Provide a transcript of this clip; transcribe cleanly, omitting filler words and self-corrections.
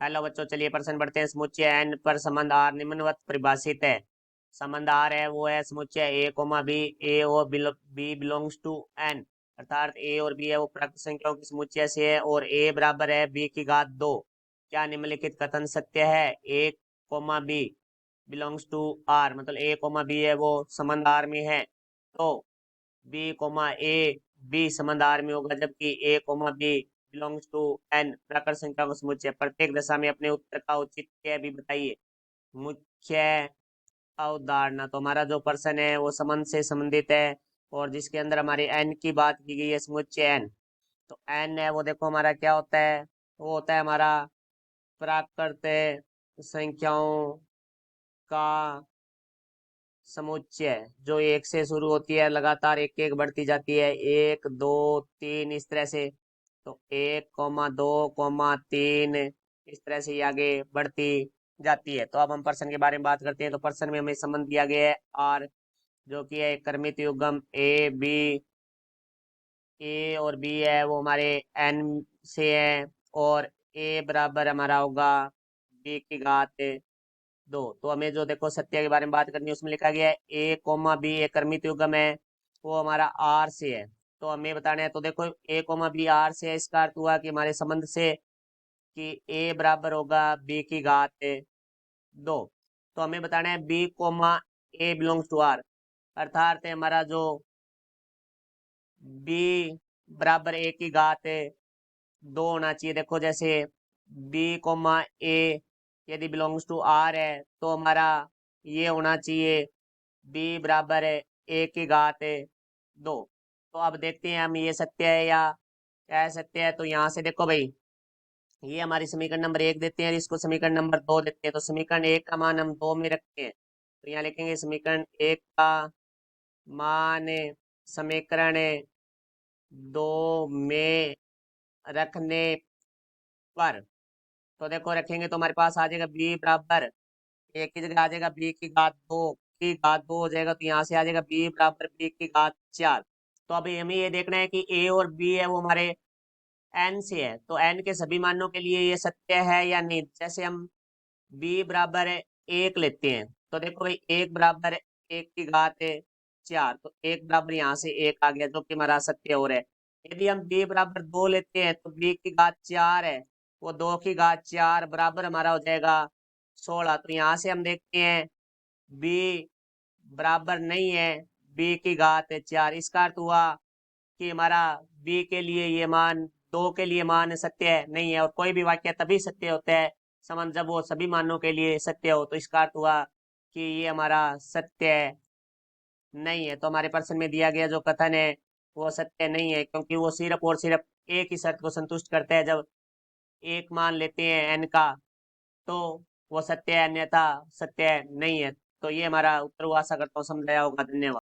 Hello बच्चों, चलिए प्रश्न पढ़ते हैं। समुच्चय एन पर संबंध आर निम्नवत परिभाषित है। संबंध आर है वो है समुच्चय ए कोमा बी, ए और बी बिलोंग्स टू एन, अर्थात ए और बी है वो प्राकृत संख्याओं के समुच्चय से है और ए बराबर है बी की घात 2। क्या निम्नलिखित कथन सत्य है? A comma B belongs to R, मतलब ए कोमा बी है वो संबंध आर में है, तो बी कोमा ए बी संबंध आर में होगा, जबकि A comma B belongs to N प्राकृत संख्या का समुच्चय। प्रत्येक दशा में अपने उत्तर का औचित्य भी बताइए। मुख्य अवधारणा, तो हमारा जो प्रश्न है वो संबंध से संबंधित है और जिसके अंदर हमारी एन की बात की गई है, समुच्चय एन। तो एन है वो देखो हमारा क्या होता है, वो होता है हमारा प्राकृत संख्याओं का समुच्चय, जो एक से शुरू होती है, लगातार एक एक बढ़ती जाती है, एक दो तीन इस तरह से। तो 1,2,3 इस तरह से ये आगे बढ़ती जाती है। तो अब हम पर्सन के बारे में बात करते हैं। तो पर्सन में हमें संबंध दिया गया है आर, जो कि है क्रमित युग्म ए बी। ए और बी है वो हमारे एन से है और ए बराबर हमारा होगा बी की घात 2। तो हमें जो देखो सत्य के बारे में बात करनी है, उसमें लिखा गया है ए कोमा बी एक क्रमित युग्म है, वो हमारा आर से है। तो हमें बताना है, तो देखो ए कोमा बी आर से है, इसका अर्थ हुआ कि हमारे संबंध से कि ए बराबर होगा बी की घात 2। तो हमें बताना है B comma A belongs to R, अर्थात है हमारा जो बी बराबर ए की घात 2 होना चाहिए। देखो जैसे बी कोमा ए यदि बिलोंग्स टू आर है तो हमारा ये होना चाहिए बी बराबर है ए की घात 2। तो अब देखते हैं हम ये सत्य है या क्या सत्य है। तो यहाँ से देखो भाई, ये हमारी समीकरण नंबर 1 देते हैं और इसको समीकरण नंबर 2 देते हैं। तो समीकरण 1 का मान हम 2 में रखते हैं, तो यहाँ लिखेंगे समीकरण 1 का मान समीकरण 2 में रखने पर, तो देखो रखेंगे तो हमारे पास आ जाएगा बी बराबर, एक की जगह आ जाएगा बी की घात 2 की घात 2 हो जाएगा, तो यहाँ से आ जाएगा बी बराबर बी की घात 4। तो अभी हमें ये देखना है कि ए और बी है वो हमारे एन से है, तो एन के सभी मानों के लिए ये सत्य है या नहीं। जैसे हम बी बराबर है 1 लेते हैं, तो देखो भाई 1 बराबर 1 की घात 4, तो 1 बराबर यहाँ से 1 आ गया, जो कि हमारा सत्य हो रहा है। यदि हम बी बराबर 2 लेते हैं तो बी की घात 4 है, वो 2 की घात 4 बराबर हमारा हो जाएगा 16। तो यहाँ से हम देखते हैं बी बराबर नहीं है बी की घात 4। इसका अर्थ हुआ कि हमारा बी के लिए ये मान 2 के लिए मान सत्य है नहीं है। और कोई भी वाक्य तभी सत्य होता है संबंध जब वो सभी मानों के लिए सत्य हो। तो इसका अर्थ हुआ कि ये हमारा सत्य नहीं है। तो हमारे प्रश्न में दिया गया जो कथन है वो सत्य नहीं है, क्योंकि वो सिर्फ और सिर्फ एक ही शर्त को संतुष्ट करता है। जब एक मान लेते हैं एन का तो वो सत्य है, अन्यथा सत्य नहीं है। तो ये हमारा उत्तर हुआ। आशा करता हूँ समझाया होगा। धन्यवाद।